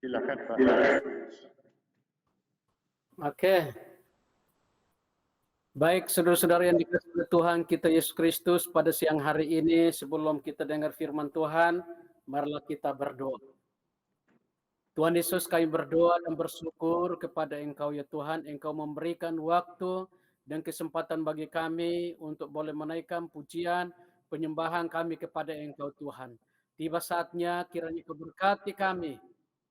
Silakan Pak. Oke. Baik, saudara-saudara yang dikasihi oleh Tuhan kita Yesus Kristus, pada siang hari ini sebelum kita dengar firman Tuhan, marilah kita berdoa. Tuhan Yesus, kami berdoa dan bersyukur kepada Engkau ya Tuhan, Engkau memberikan waktu dan kesempatan bagi kami untuk boleh menaikkan pujian, penyembahan kami kepada Engkau Tuhan. Tiba saatnya kiranya Kau berkati kami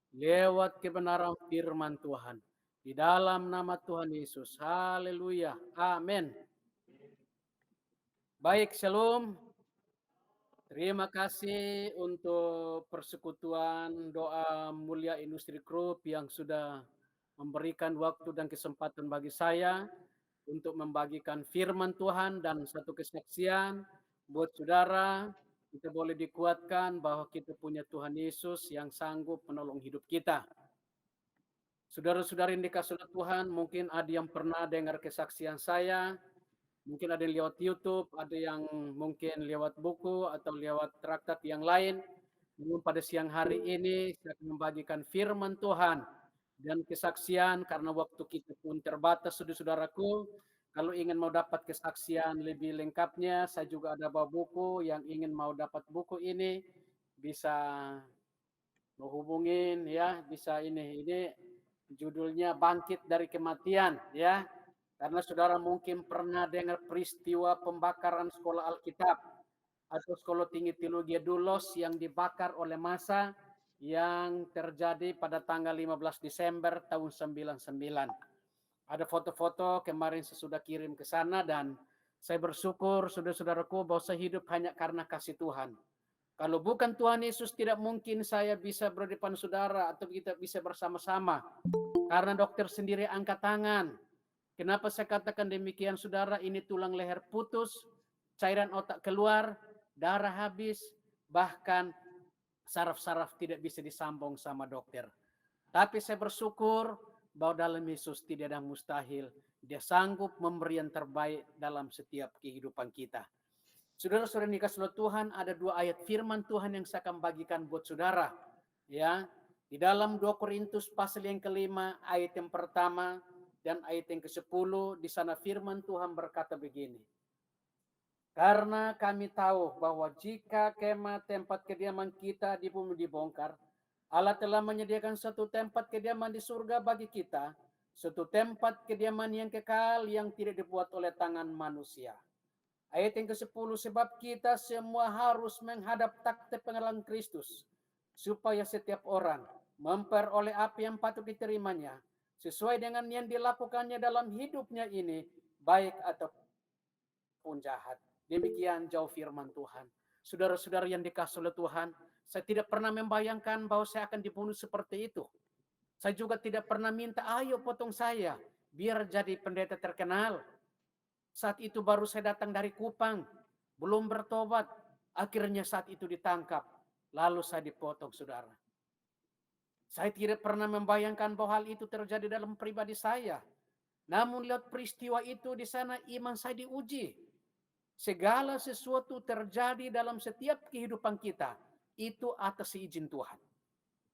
lewat kebenaran firman Tuhan. Di dalam nama Tuhan Yesus. Haleluya. Amin. Baik, shalom. Terima kasih untuk persekutuan doa mulia industri group yang sudah memberikan waktu dan kesempatan bagi saya untuk membagikan firman Tuhan dan satu kesaksian buat saudara. Kita boleh dikuatkan bahwa kita punya Tuhan Yesus yang sanggup menolong hidup kita. Saudara-saudari yang dikasihi Tuhan, mungkin ada yang pernah dengar kesaksian saya, mungkin ada yang lewat YouTube, ada yang mungkin lewat buku atau lewat traktat yang lain. Namun pada siang hari ini saya akan membagikan firman Tuhan dan kesaksian karena waktu kita pun terbatas, saudara-saudaraku. Kalau ingin mau dapat kesaksian lebih lengkapnya, saya juga ada bawa buku. Yang ingin mau dapat buku ini bisa menghubungin ya, bisa ini judulnya Bangkit dari Kematian ya. Karena saudara mungkin pernah dengar peristiwa pembakaran sekolah Alkitab atau sekolah tinggi teologi Dulos yang dibakar oleh massa yang terjadi pada tanggal 15 Desember tahun 99. Ada foto-foto kemarin saya sudah kirim ke sana dan saya bersyukur saudara-saudaraku bahwa saya hidup hanya karena kasih Tuhan. Kalau bukan Tuhan Yesus tidak mungkin saya bisa berada di depan saudara atau kita bisa bersama-sama. Karena dokter sendiri angkat tangan. Kenapa saya katakan demikian saudara? Ini tulang leher putus, cairan otak keluar, darah habis, bahkan saraf-saraf tidak bisa disambung sama dokter. Tapi saya bersyukur bahwa dalam Yesus tidak ada mustahil. Dia sanggup memberi yang terbaik dalam setiap kehidupan kita. Saudara-saudara dikasihi Tuhan, ada 2 ayat firman Tuhan yang saya akan bagikan buat saudara. Ya, di dalam 2 Korintus pasal yang ke-5 ayat yang pertama dan ayat yang ke-10, di sana firman Tuhan berkata begini. Karena kami tahu bahwa jika kemah tempat kediaman kita di bumi dibongkar, Allah telah menyediakan satu tempat kediaman di surga bagi kita suatu tempat kediaman yang kekal yang tidak dibuat oleh tangan manusia. Ayat yang ke-10, sebab kita semua harus menghadap takhta pengadilan Kristus, supaya setiap orang memperoleh apa yang patut diterimanya, sesuai dengan yang dilakukannya dalam hidupnya ini, baik ataupun jahat. Demikian jauh firman Tuhan. Saudara-saudara yang dikasihi oleh Tuhan, saya tidak pernah membayangkan bahwa saya akan dibunuh seperti itu. Saya juga tidak pernah minta, ayo potong saya, biar jadi pendeta terkenal. Saat itu baru saya datang dari Kupang, belum bertobat. Akhirnya saat itu ditangkap, lalu saya dipotong, saudara. Saya tidak pernah membayangkan bahwa hal itu terjadi dalam pribadi saya. Namun lihat peristiwa itu di sana, iman saya diuji. Segala sesuatu terjadi dalam setiap kehidupan kita, itu atas izin Tuhan.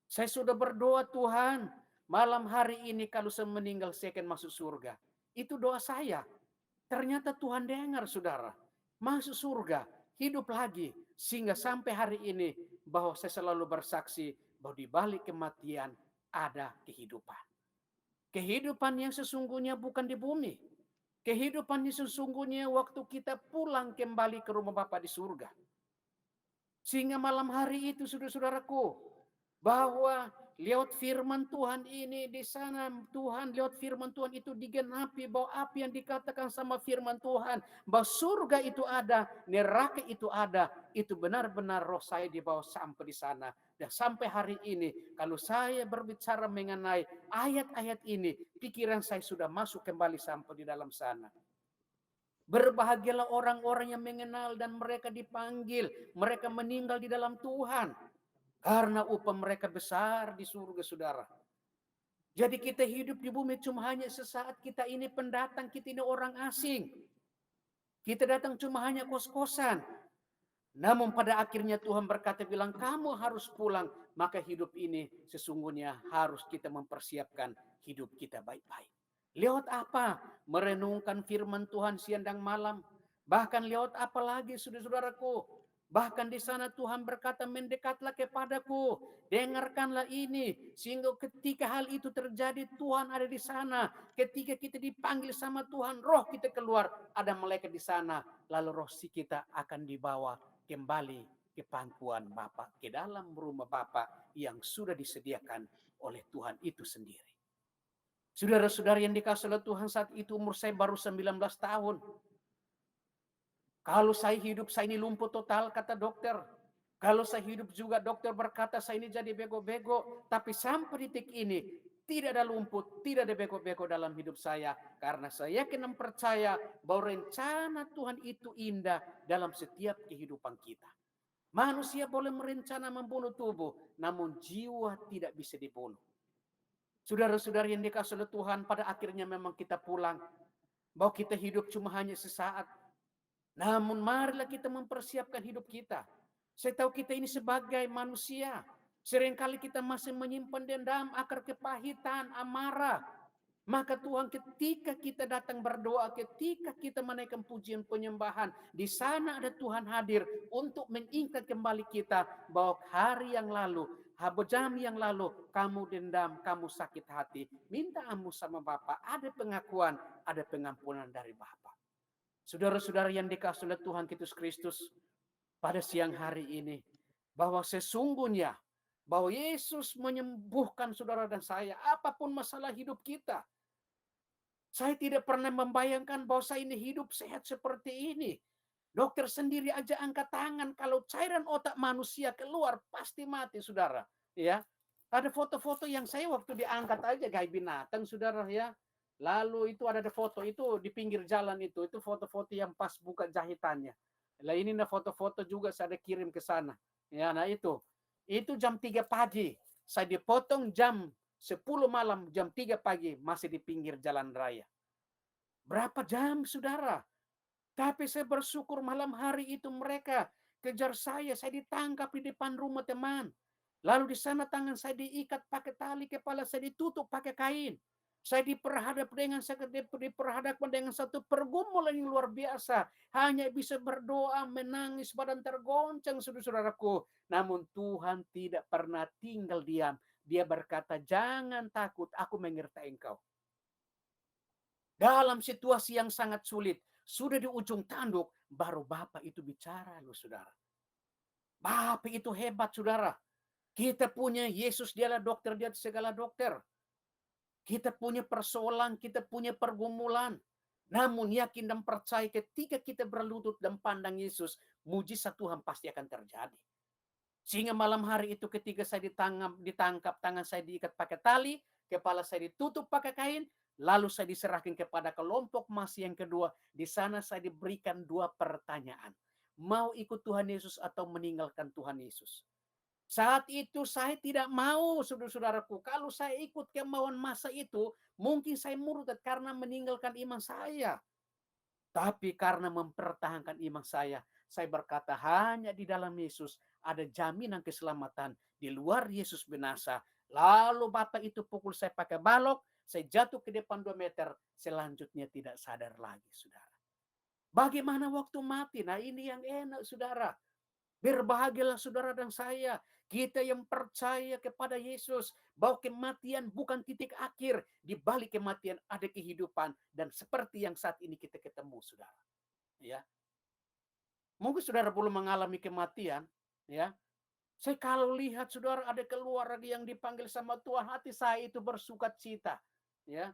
Saya sudah berdoa, Tuhan, malam hari ini kalau saya meninggal saya akan masuk surga. Itu doa saya. Ternyata Tuhan dengar, saudara. Masuk surga, hidup lagi. Sehingga sampai hari ini bahwa saya selalu bersaksi bahwa di balik kematian ada kehidupan. Kehidupan yang sesungguhnya bukan di bumi. Kehidupan yang sesungguhnya waktu kita pulang kembali ke rumah Bapa di surga. Sehingga malam hari itu, saudara-saudaraku, bahwa lewat firman Tuhan ini di sana, Tuhan lewat firman Tuhan itu digenapi bahwa apa yang dikatakan sama firman Tuhan, bahwa surga itu ada, neraka itu ada, itu benar-benar roh saya dibawa sampai di sana. Dan sampai hari ini, kalau saya berbicara mengenai ayat-ayat ini, pikiran saya sudah masuk kembali sampai di dalam sana. Berbahagialah orang-orang yang mengenal dan mereka dipanggil, mereka meninggal di dalam Tuhan. Karena upah mereka besar di surga, saudara. Jadi kita hidup di bumi cuma hanya sesaat, kita ini pendatang, kita ini orang asing. Kita datang cuma hanya kos-kosan. Namun pada akhirnya Tuhan berkata bilang, kamu harus pulang. Maka hidup ini sesungguhnya harus kita mempersiapkan hidup kita baik-baik. Lewat apa? Merenungkan firman Tuhan siang dan malam. Bahkan lewat apa lagi, saudara-saudaraku? Bahkan di sana Tuhan berkata, mendekatlah kepadaku, dengarkanlah ini. Sehingga ketika hal itu terjadi, Tuhan ada di sana. Ketika kita dipanggil sama Tuhan, roh kita keluar, ada malaikat di sana. Lalu roh si kita akan dibawa kembali ke pangkuan Bapa, ke dalam rumah Bapa yang sudah disediakan oleh Tuhan itu sendiri. Saudara-saudara yang dikasihi oleh Tuhan, saat itu umur saya baru 19 tahun. Kalau saya hidup, saya ini lumpuh total, kata dokter. Kalau saya hidup juga, dokter berkata saya ini jadi bego-bego. Tapi sampai detik ini, tidak ada lumpuh, tidak ada bego-bego dalam hidup saya. Karena saya yakin dan percaya bahwa rencana Tuhan itu indah dalam setiap kehidupan kita. Manusia boleh merencana membunuh tubuh, namun jiwa tidak bisa dibunuh. Saudara-saudara yang dikasihi oleh Tuhan, pada akhirnya memang kita pulang. Bahwa kita hidup cuma hanya sesaat. Namun marilah kita mempersiapkan hidup kita. Saya tahu kita ini sebagai manusia. Seringkali kita masih menyimpan dendam, akar kepahitan, amarah. Maka Tuhan ketika kita datang berdoa, ketika kita menaikkan pujian penyembahan, di sana ada Tuhan hadir untuk mengingat kembali kita bahwa hari yang lalu, jam yang lalu, kamu dendam, kamu sakit hati. Minta ampun sama Bapa, ada pengakuan, ada pengampunan dari Bapa. Saudara-saudara yang dikasihi oleh Tuhan Yesus Kristus, pada siang hari ini, bahwa sesungguhnya, bahwa Yesus menyembuhkan saudara dan saya, apapun masalah hidup kita. Saya tidak pernah membayangkan bahwa saya ini hidup sehat seperti ini. Dokter sendiri aja angkat tangan kalau cairan otak manusia keluar pasti mati, saudara. Ya, ada foto-foto yang saya waktu diangkat aja kayak binatang, saudara ya. Lalu itu ada foto itu di pinggir jalan itu foto-foto yang pas buka jahitannya. Lah ini foto-foto juga saya kirim ke sana. Ya, nah itu jam 3 pagi. Saya dipotong jam 10 malam, jam 3 pagi masih di pinggir jalan raya. Berapa jam, saudara? Tapi saya bersyukur malam hari itu mereka kejar saya ditangkap di depan rumah teman. Lalu di sana tangan saya diikat pakai tali, kepala saya ditutup pakai kain. Saya diperhadapkan dengan satu pergumulan yang luar biasa. Hanya bisa berdoa, menangis, badan tergoncang, saudara-saudaraku. Namun Tuhan tidak pernah tinggal diam. Dia berkata, jangan takut, aku menyertai engkau. Dalam situasi yang sangat sulit, sudah di ujung tanduk, baru Bapak itu bicara loh saudara. Bapak itu hebat saudara. Kita punya Yesus, dialah dokter di atas segala dokter. Kita punya persoalan, kita punya pergumulan. Namun yakin dan percaya ketika kita berlutut dan pandang Yesus, mujizat Tuhan pasti akan terjadi. Sehingga malam hari itu ketika saya ditangkap, tangan saya diikat pakai tali, kepala saya ditutup pakai kain, lalu saya diserahkan kepada kelompok masih yang kedua. Di sana saya diberikan dua pertanyaan. Mau ikut Tuhan Yesus atau meninggalkan Tuhan Yesus? Saat itu saya tidak mau, saudara-saudaraku. Kalau saya ikut kemauan masa itu, mungkin saya murtad karena meninggalkan iman saya. Tapi karena mempertahankan iman saya berkata hanya di dalam Yesus ada jaminan keselamatan. Di luar Yesus binasa. Lalu Bapak itu pukul saya pakai balok, saya jatuh ke depan 2 meter, selanjutnya tidak sadar lagi, saudara. Bagaimana waktu mati? Nah ini yang enak, saudara. Berbahagialah saudara dan saya. Kita yang percaya kepada Yesus. Bahwa kematian bukan titik akhir. Di balik kematian ada kehidupan. Dan seperti yang saat ini kita ketemu, saudara. Ya, mungkin saudara belum mengalami kematian. Ya, saya kalau lihat saudara ada keluarga yang dipanggil sama Tuhan. Hati saya itu bersuka cita. Ya,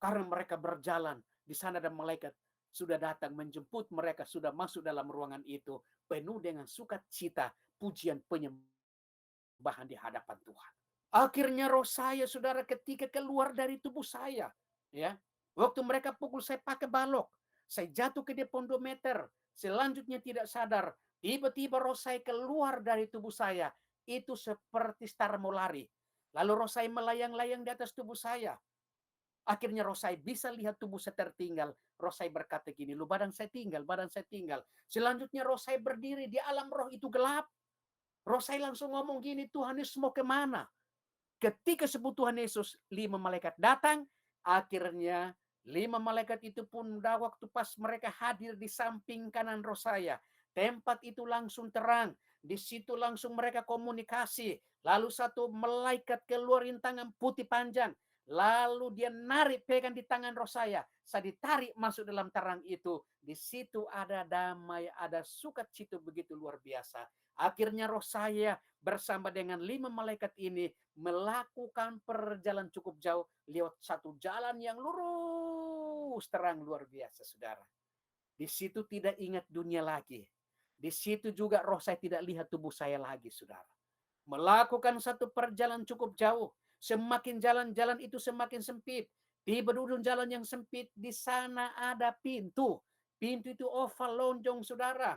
karena mereka berjalan. Di sana ada malaikat sudah datang menjemput mereka. Sudah masuk dalam ruangan itu. Penuh dengan sukacita. Pujian penyembahan di hadapan Tuhan. Akhirnya roh saya, saudara, ketika keluar dari tubuh saya. Ya, waktu mereka pukul saya pakai balok. Saya jatuh ke depan 2 meter. Selanjutnya tidak sadar. Tiba-tiba roh saya keluar dari tubuh saya. Itu seperti star mau lari. Lalu roh saya melayang-layang di atas tubuh saya. Akhirnya roh saya bisa lihat tubuh saya tertinggal. Roh saya berkata gini, lu badan saya tinggal, badan saya tinggal. Selanjutnya roh saya berdiri di alam roh itu gelap. Roh saya langsung ngomong gini, Tuhan Yesus mau kemana? Ketika sebut Tuhan Yesus, 5 malaikat datang. Akhirnya 5 malaikat itu pun waktu pas mereka hadir di samping kanan roh saya. Tempat itu langsung terang. Di situ langsung mereka komunikasi. Lalu satu malaikat keluarin tangan putih panjang. Lalu dia narik pegang di tangan roh saya. Saya ditarik masuk dalam terang itu. Di situ ada damai, ada sukacita begitu luar biasa. Akhirnya roh saya bersama dengan 5 malaikat ini melakukan perjalanan cukup jauh lewat satu jalan yang lurus terang luar biasa, saudara. Di situ tidak ingat dunia lagi. Di situ juga roh saya tidak lihat tubuh saya lagi, saudara. Melakukan satu perjalanan cukup jauh. Semakin jalan-jalan itu semakin sempit. Tiba di ujung jalan yang sempit, di sana ada pintu. Pintu itu oval lonjong, saudara.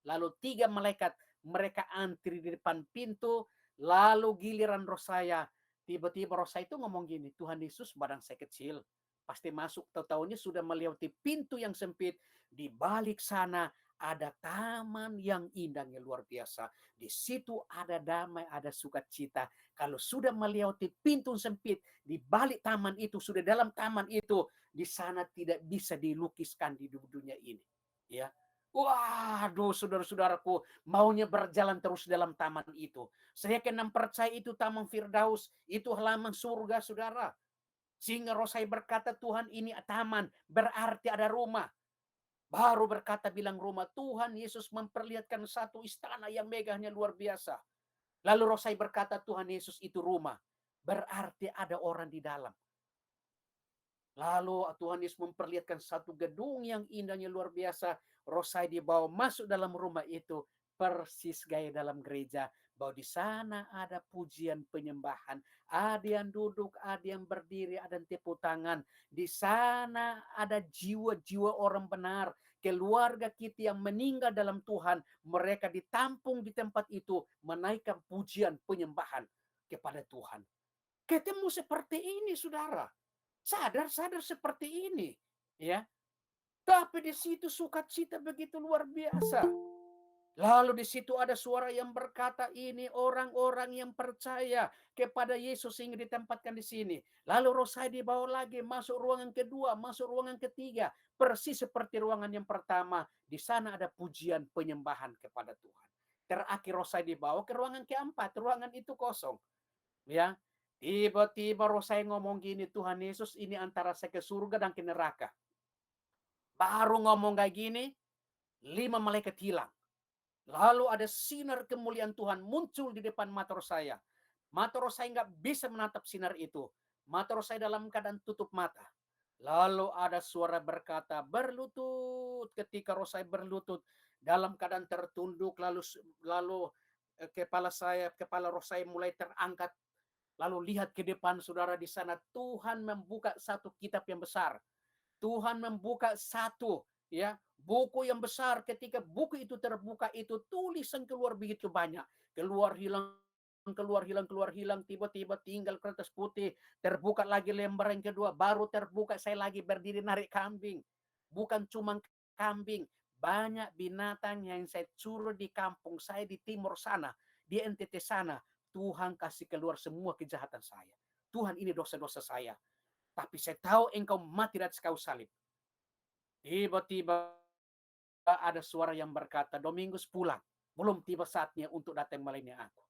Lalu 3 malaikat, mereka antri di depan pintu. Lalu giliran roh saya. Tiba-tiba roh saya itu ngomong gini, Tuhan Yesus badan saya kecil. Pasti masuk, tahu-tahunya sudah melewati pintu yang sempit. Di balik sana ada taman yang indahnya luar biasa. Di situ ada damai, ada sukacita. Kalau sudah melewati pintu sempit, di balik taman itu, sudah dalam taman itu, di sana tidak bisa dilukiskan di dunia ini. Ya, waduh, saudara-saudaraku, maunya berjalan terus dalam taman itu. Saya kena percaya itu taman Firdaus, itu halaman surga, saudara. Sehingga roh saya berkata, Tuhan ini taman, berarti ada rumah. Baru berkata bilang rumah, Tuhan Yesus memperlihatkan satu istana yang megahnya luar biasa. Lalu roh saya berkata, Tuhan Yesus itu rumah, berarti ada orang di dalam. Lalu Tuhan Yesus memperlihatkan satu gedung yang indahnya luar biasa. Roh saya dibawa masuk dalam rumah itu. Persis gaya dalam gereja. Bahwa di sana ada pujian penyembahan. Ada yang duduk, ada yang berdiri, ada yang tepuk tangan. Di sana ada jiwa-jiwa orang benar. Keluarga kita yang meninggal dalam Tuhan. Mereka ditampung di tempat itu. Menaikkan pujian penyembahan kepada Tuhan. Ketemu seperti ini, saudara. Sadar-sadar seperti ini, ya. Tapi di situ sukacita begitu luar biasa. Lalu di situ ada suara yang berkata, ini orang-orang yang percaya kepada Yesus sehingga ditempatkan di sini. Lalu roh saya dibawa lagi masuk ruangan kedua, masuk ruangan ketiga, persis seperti ruangan yang pertama. Di sana ada pujian penyembahan kepada Tuhan. Terakhir roh saya dibawa ke ruangan keempat, ruangan itu kosong. Ya, Tiba-tiba roh saya ngomong gini, Tuhan Yesus ini antara saya ke surga dan ke neraka. Baru ngomong kayak gini, 5 malaikat hilang. Lalu ada sinar kemuliaan Tuhan muncul di depan mata roh saya. Mata roh saya nggak bisa menatap sinar itu. Mata roh saya dalam keadaan tutup mata. Lalu ada suara berkata, berlutut. Ketika roh saya berlutut, dalam keadaan tertunduk, lalu kepala roh saya mulai terangkat. Lalu lihat ke depan saudara di sana, Tuhan membuka satu kitab yang besar. Tuhan membuka satu ya buku yang besar. Ketika buku itu terbuka, itu tulisan keluar begitu banyak, keluar hilang, keluar hilang, keluar hilang, tiba-tiba tinggal kertas putih. Terbuka lagi lembar yang kedua, baru terbuka, saya lagi berdiri narik kambing. Bukan cuma kambing, banyak binatang yang saya suruh di kampung saya di timur sana, di NTT sana. Tuhan kasih keluar semua kejahatan saya. Tuhan, ini dosa-dosa saya. Tapi saya tahu engkau mati di atas kayu salib. Tiba-tiba ada suara yang berkata, Domingus pulang. Belum tiba saatnya untuk datang melayani aku.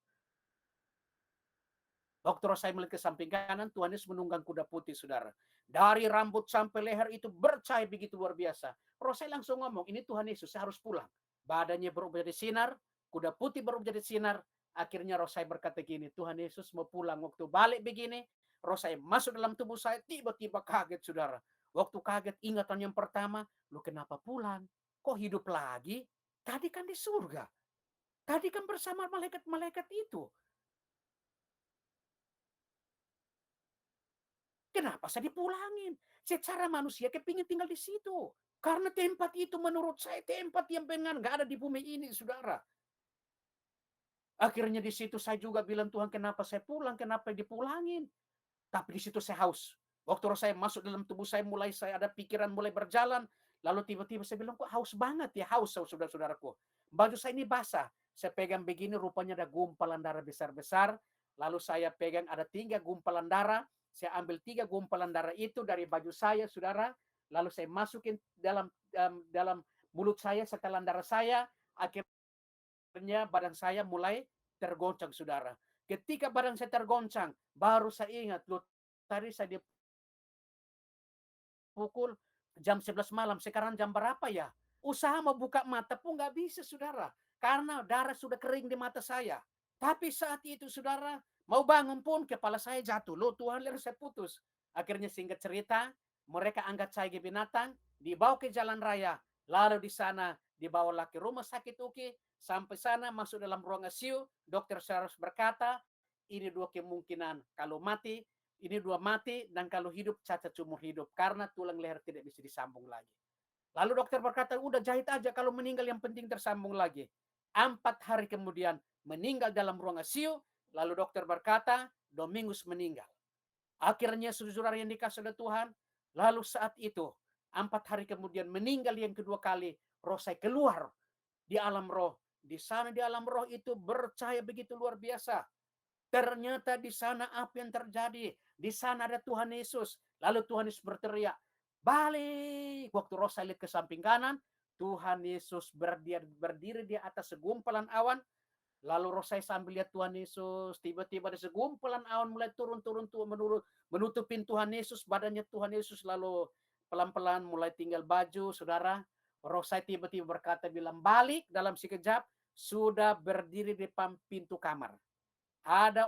Waktu saya melihat ke samping kanan, Tuhan Yesus menunggang kuda putih, saudara. Dari rambut sampai leher itu bercahaya begitu luar biasa. Roh saya langsung ngomong, ini Tuhan Yesus, saya harus pulang. Badannya berubah jadi sinar, kuda putih berubah jadi sinar. Akhirnya roh saya berkata gini, Tuhan Yesus mau pulang. Waktu balik begini, roh saya masuk dalam tubuh saya, tiba-tiba kaget, saudara. Waktu kaget, ingatan yang pertama, lu kenapa pulang? Kok hidup lagi? Tadi kan di surga. Tadi kan bersama malaikat-malaikat itu. Kenapa saya dipulangin? Secara manusia kepingin tinggal di situ. Karena tempat itu menurut saya tempat yang pengen nggak ada di bumi ini, saudara. Akhirnya di situ saya juga bilang, Tuhan kenapa saya pulang, kenapa dipulangin? Tapi di situ saya haus. Waktu saya masuk dalam tubuh saya ada pikiran mulai berjalan. Lalu tiba-tiba saya bilang, kok haus banget ya, haus saudara-saudaraku. Baju saya ini basah. Saya pegang begini, rupanya ada gumpalan darah besar-besar. Lalu saya pegang ada 3 gumpalan darah. Saya ambil 3 gumpalan darah itu dari baju saya, saudara. Lalu saya masukin dalam mulut saya, setelan darah saya. Akhirnya badan saya mulai tergoncang, saudara. Ketika badan saya tergoncang, baru saya ingat, loh, tadi saya dipukul jam 11 malam, sekarang jam berapa ya? Usaha mau buka mata pun nggak bisa, saudara. Karena darah sudah kering di mata saya. Tapi saat itu, saudara, mau bangun pun kepala saya jatuh. Loh Tuhan, lihat saya putus. Akhirnya singkat cerita, mereka angkat saya ke binatang, dibawa ke jalan raya. Lalu di sana dibawa ke rumah sakit UKI. Sampai sana masuk dalam ruang ICU. Dokter Charles berkata, ini 2 kemungkinan. Kalau mati, ini 2 mati, dan kalau hidup cacat seumur hidup. Karena tulang leher tidak bisa disambung lagi. Lalu dokter berkata, udah jahit aja, kalau meninggal yang penting tersambung lagi. 4 hari kemudian meninggal dalam ruang ICU. Lalu dokter berkata, Domingus meninggal. Akhirnya saudara yang dikasih oleh Tuhan, lalu saat itu 4 hari kemudian meninggal yang kedua kali, roh saya keluar di alam roh. Di sana di alam roh itu bercahaya begitu luar biasa. Ternyata di sana apa yang terjadi? Di sana ada Tuhan Yesus. Lalu Tuhan Yesus berteriak, balik. Waktu roh saya lihat ke samping kanan, Tuhan Yesus berdiri di atas segumpalan awan. Lalu roh saya sambil lihat Tuhan Yesus, tiba-tiba ada segumpalan awan mulai turun, menutupin Tuhan Yesus, badannya Tuhan Yesus, lalu pelan-pelan mulai tinggal baju, saudara. Roh saya tiba-tiba berkata, bilang balik dalam sekejap, sudah berdiri di depan pintu kamar. Ada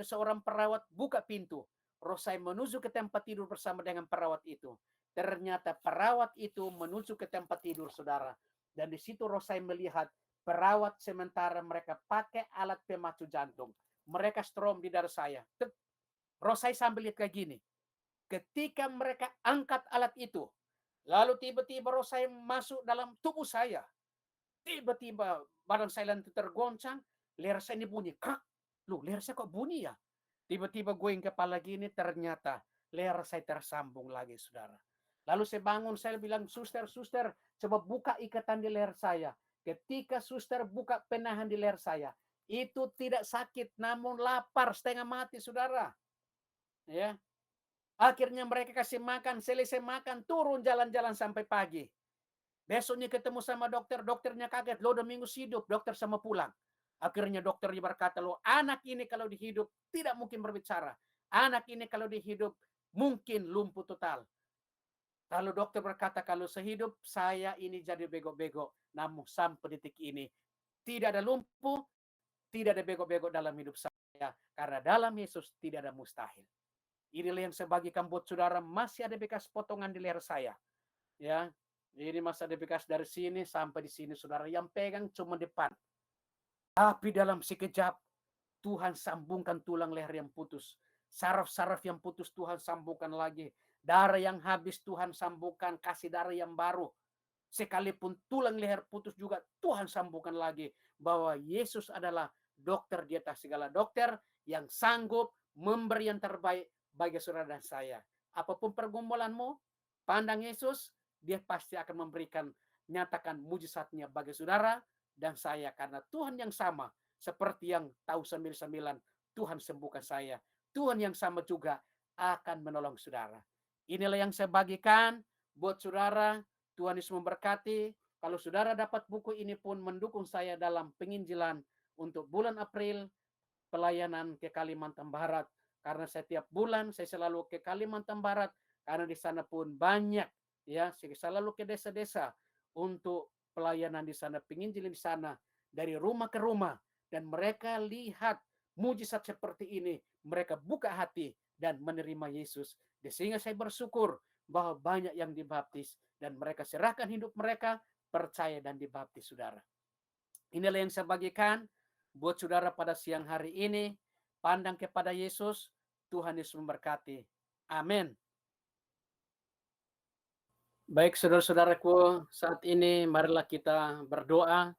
seorang perawat buka pintu. Roh saya menuju ke tempat tidur bersama dengan perawat itu. Ternyata perawat itu menuju ke tempat tidur, saudara. Dan di situ roh saya melihat perawat sementara mereka pakai alat pemacu jantung. Mereka strom di dada saya. Roh saya sambil lihat kayak gini. Ketika mereka angkat alat itu, lalu tiba-tiba roh saya masuk dalam tubuh saya. Tiba-tiba badan saya lantai tergoncang, leher saya ini bunyi, krak. Loh, leher saya kok bunyi ya? Tiba-tiba goyang kepala gini, ternyata leher saya tersambung lagi, saudara. Lalu saya bangun, saya bilang, suster, coba buka ikatan di leher saya. Ketika suster buka penahan di leher saya, itu tidak sakit, namun lapar, setengah mati, saudara. Ya, akhirnya mereka kasih makan, selesai makan, turun jalan-jalan sampai pagi. Besoknya ketemu sama dokter, dokternya kaget, lo udah minggu hidup, dokter sama pulang. Akhirnya dokternya berkata, lo anak ini kalau dihidup tidak mungkin berbicara. anak ini kalau dihidup mungkin lumpuh total. Lalu dokter berkata, kalau sehidup saya ini jadi bego-bego. Namun sampai detik ini tidak ada lumpuh, tidak ada bego-bego dalam hidup saya. Karena dalam Yesus tidak ada mustahil. Inilah yang saya bagikan buat saudara, masih ada bekas potongan di leher saya. Ya, ini masih ada bekas dari sini sampai di sini, saudara. Yang pegang cuma depan. Tapi dalam sekejap, Tuhan sambungkan tulang leher yang putus. Saraf-saraf yang putus Tuhan sambungkan lagi. Darah yang habis Tuhan sambungkan, kasih darah yang baru. Sekalipun tulang leher putus juga Tuhan sambungkan lagi. Bahwa Yesus adalah dokter di atas segala dokter yang sanggup memberi yang terbaik bagi saudara dan saya. Apapun pergumulanmu, pandang Yesus, dia pasti akan memberikan, nyatakan mujizatnya bagi saudara dan saya. Karena Tuhan yang sama, seperti yang tahun 99, Tuhan sembuhkan saya. Tuhan yang sama juga akan menolong saudara. Inilah yang saya bagikan buat saudara. Tuhan Yesus memberkati. Kalau saudara dapat buku ini pun mendukung saya dalam penginjilan untuk bulan April, pelayanan ke Kalimantan Barat. Karena setiap bulan saya selalu ke Kalimantan Barat, karena di sana pun banyak, ya, saya selalu ke desa-desa untuk pelayanan di sana, penginjilan di sana, dari rumah ke rumah, dan mereka lihat mujizat seperti ini, mereka buka hati dan menerima Yesus. Sehingga saya bersyukur bahwa banyak yang dibaptis dan mereka serahkan hidup mereka, percaya dan dibaptis, saudara. Inilah yang saya bagikan buat saudara pada siang hari ini. Pandang kepada Yesus, Tuhan Yesus memberkati. Amin. Baik saudara-saudaraku, saat ini marilah kita berdoa.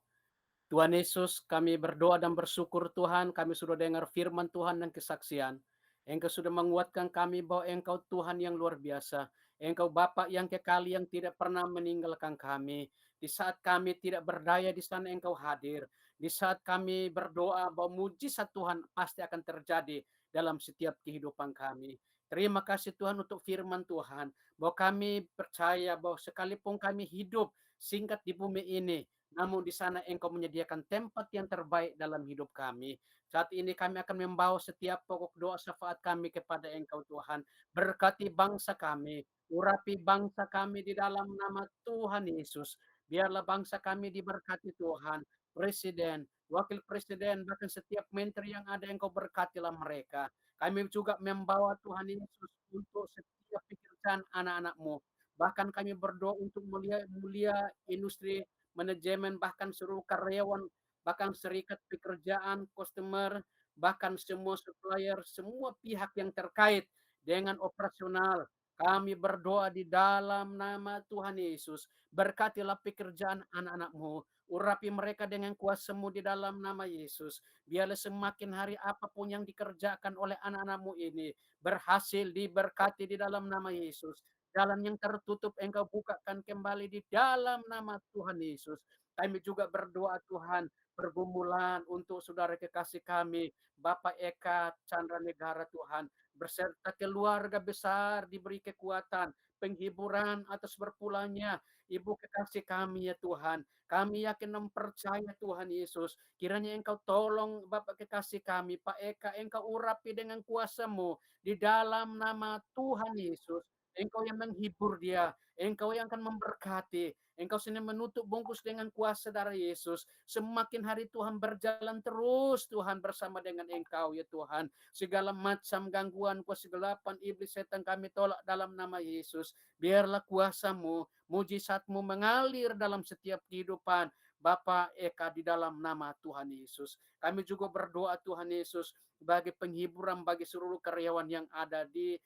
Tuhan Yesus, kami berdoa dan bersyukur Tuhan, kami sudah dengar firman Tuhan dan kesaksian. Engkau sudah menguatkan kami bahwa Engkau Tuhan yang luar biasa. Engkau Bapa yang kekal yang tidak pernah meninggalkan kami. Di saat kami tidak berdaya, di sana Engkau hadir. Di saat kami berdoa bahwa mujizat Tuhan pasti akan terjadi dalam setiap kehidupan kami. Terima kasih Tuhan untuk firman Tuhan. Bahwa kami percaya bahwa sekalipun kami hidup singkat di bumi ini, namun di sana Engkau menyediakan tempat yang terbaik dalam hidup kami. Saat ini kami akan membawa setiap pokok doa syafaat kami kepada Engkau Tuhan. Berkati bangsa kami, urapi bangsa kami di dalam nama Tuhan Yesus. Biarlah bangsa kami diberkati Tuhan. Presiden, wakil presiden, bahkan setiap menteri yang ada Engkau berkatilah mereka. Kami juga membawa Tuhan Yesus untuk setiap pekerjaan anak-anak-Mu. Bahkan kami berdoa untuk mulia industri manajemen, bahkan seluruh karyawan, bahkan serikat pekerjaan, customer, bahkan semua supplier, semua pihak yang terkait dengan operasional. Kami berdoa di dalam nama Tuhan Yesus. Berkatilah pekerjaan anak-anak-Mu. Urapi mereka dengan kuasa-Mu di dalam nama Yesus. Biarlah semakin hari apapun yang dikerjakan oleh anak-anak-Mu ini berhasil, diberkati di dalam nama Yesus. Jalan yang tertutup Engkau bukakan kembali di dalam nama Tuhan Yesus. Kami juga berdoa Tuhan, pergumulan untuk saudara kekasih kami, Bapak Eka Chandra Negara Tuhan, berserta keluarga besar diberi kekuatan, penghiburan atas berpulangnya Ibu kekasih kami ya Tuhan. Kami yakin dan percaya Tuhan Yesus. Kiranya Engkau tolong Bapak kekasih kami, Pak Eka, Engkau urapi dengan kuasa-Mu di dalam nama Tuhan Yesus. Engkau yang menghibur dia, Engkau yang akan memberkati, Engkau sendiri menutup bungkus dengan kuasa darah Yesus. Semakin hari Tuhan berjalan terus Tuhan bersama dengan Engkau ya Tuhan. Segala macam gangguan, kuasa kegelapan, iblis, setan kami tolak dalam nama Yesus. Biarlah kuasa-Mu, mujizat-Mu mengalir dalam setiap kehidupan Bapak Eka di dalam nama Tuhan Yesus. Kami juga berdoa Tuhan Yesus bagi penghiburan bagi seluruh karyawan yang ada di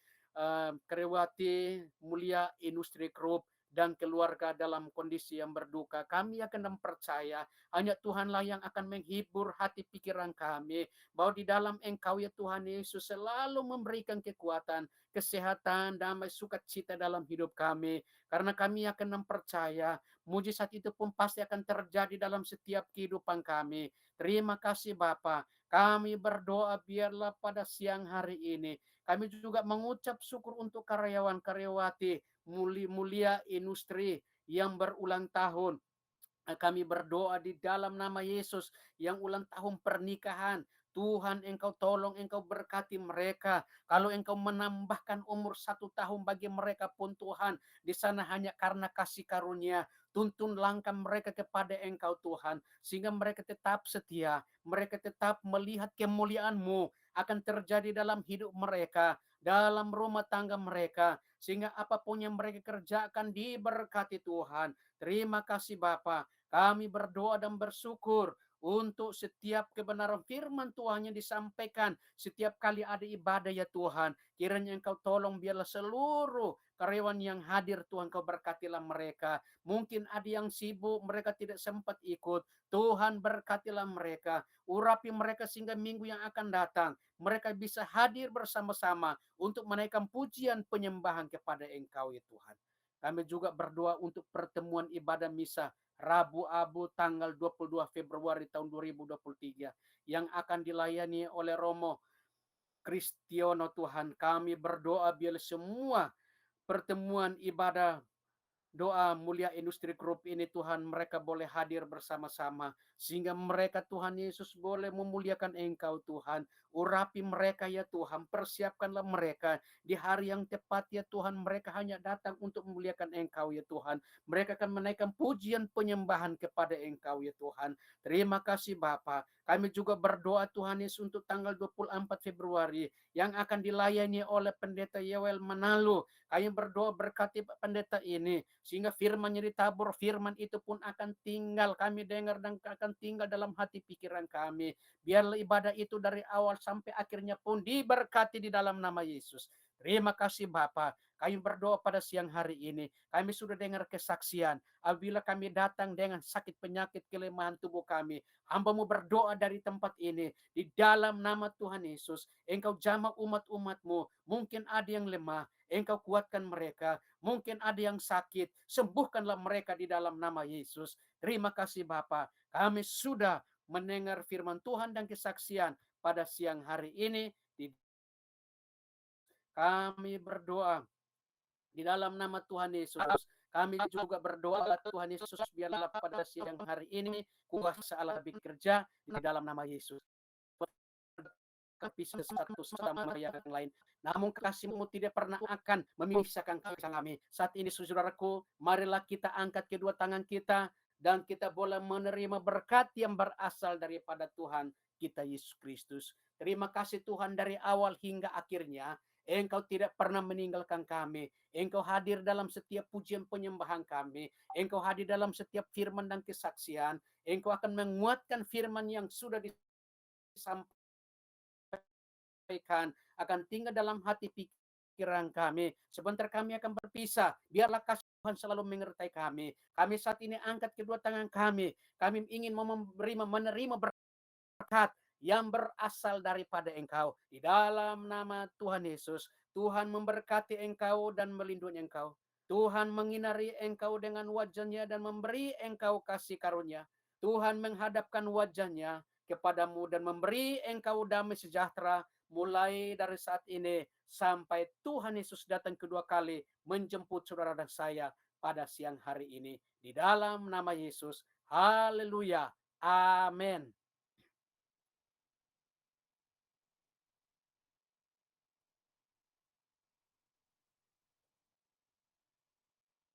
Karyawati Mulia Industri Group dan keluarga dalam kondisi yang berduka. Kami akan mempercaya hanya Tuhanlah yang akan menghibur hati pikiran kami. Bahwa di dalam Engkau ya Tuhan Yesus selalu memberikan kekuatan, kesehatan, damai, sukacita dalam hidup kami. Karena kami akan mempercaya mujizat itu pun pasti akan terjadi dalam setiap kehidupan kami. Terima kasih Bapa. Kami berdoa biarlah pada siang hari ini kami juga mengucap syukur untuk karyawan-karyawati mulia industri yang berulang tahun. Kami berdoa di dalam nama Yesus yang ulang tahun pernikahan. Tuhan Engkau tolong, Engkau berkati mereka. Kalau Engkau menambahkan umur 1 tahun bagi mereka pun Tuhan, di sana hanya karena kasih karunia. Tuntun langkah mereka kepada Engkau Tuhan, sehingga mereka tetap setia, mereka tetap melihat kemuliaan-Mu akan terjadi dalam hidup mereka, dalam rumah tangga mereka, sehingga apapun yang mereka kerjakan diberkati Tuhan. Terima kasih Bapa. Kami berdoa dan bersyukur untuk setiap kebenaran firman Tuhan yang disampaikan setiap kali ada ibadah ya Tuhan. Kiranya Engkau tolong biarlah seluruh karyawan yang hadir Tuhan Kau berkatilah mereka. Mungkin ada yang sibuk, mereka tidak sempat ikut. Tuhan berkatilah mereka. Urapi mereka sehingga minggu yang akan datang mereka bisa hadir bersama-sama untuk menaikkan pujian penyembahan kepada Engkau ya Tuhan. Kami juga berdoa untuk pertemuan ibadah misa Rabu Abu tanggal 22 Februari tahun 2023 yang akan dilayani oleh Romo Kristiono Tuhan. Kami berdoa biar semua pertemuan ibadah doa Mulia Industri Group ini Tuhan mereka boleh hadir bersama-sama sehingga mereka Tuhan Yesus boleh memuliakan Engkau Tuhan. Urapi mereka ya Tuhan, persiapkanlah mereka di hari yang tepat ya Tuhan. Mereka hanya datang untuk memuliakan Engkau ya Tuhan. Mereka akan menaikkan pujian penyembahan kepada Engkau ya Tuhan. Terima kasih Bapa. Kami juga berdoa Tuhan Yesus untuk tanggal 24 Februari yang akan dilayani oleh Pendeta Yewel Manalu. Kami berdoa berkati pendeta ini sehingga firman-Nya ditabur, firman itu pun akan tinggal kami dengar dan akan tinggal dalam hati pikiran kami. Biarlah ibadah itu dari awal sampai akhirnya pun diberkati di dalam nama Yesus. Terima kasih Bapa. Kami berdoa pada siang hari ini. Kami sudah dengar kesaksian. Apabila kami datang dengan sakit penyakit kelemahan tubuh kami, hamba-Mu berdoa dari tempat ini. Di dalam nama Tuhan Yesus, Engkau jamah umat-umat-Mu. Mungkin ada yang lemah, Engkau kuatkan mereka. Mungkin ada yang sakit, sembuhkanlah mereka di dalam nama Yesus. Terima kasih Bapa. Kami sudah mendengar firman Tuhan dan kesaksian pada siang hari ini. Kami berdoa di dalam nama Tuhan Yesus. Kami juga berdoa Tuhan Yesus biarlah pada siang hari ini kuasa Allah bekerja di dalam nama Yesus. Bisa satu sama yang lain. Namun kasih-Mu tidak pernah akan memisahkan kami. Saat ini saudaraku, marilah kita angkat kedua tangan kita dan kita boleh menerima berkat yang berasal daripada Tuhan kita Yesus Kristus. Terima kasih Tuhan dari awal hingga akhirnya. Engkau tidak pernah meninggalkan kami. Engkau hadir dalam setiap pujian penyembahan kami. Engkau hadir dalam setiap firman dan kesaksian. Engkau akan menguatkan firman yang sudah disampaikan akan tinggal dalam hati pikiran kami. Sebentar kami akan berpisah. Biarlah kasih Tuhan selalu menyertai kami. Kami saat ini angkat kedua tangan kami. Kami ingin menerima berkat yang berasal daripada Engkau. Di dalam nama Tuhan Yesus, Tuhan memberkati Engkau dan melindungi Engkau. Tuhan menginari Engkau dengan wajah-Nya dan memberi Engkau kasih karunia. Tuhan menghadapkan wajah-Nya kepadamu dan memberi Engkau damai sejahtera mulai dari saat ini sampai Tuhan Yesus datang kedua kali menjemput saudara dan saya pada siang hari ini. Di dalam nama Yesus, haleluya, amin.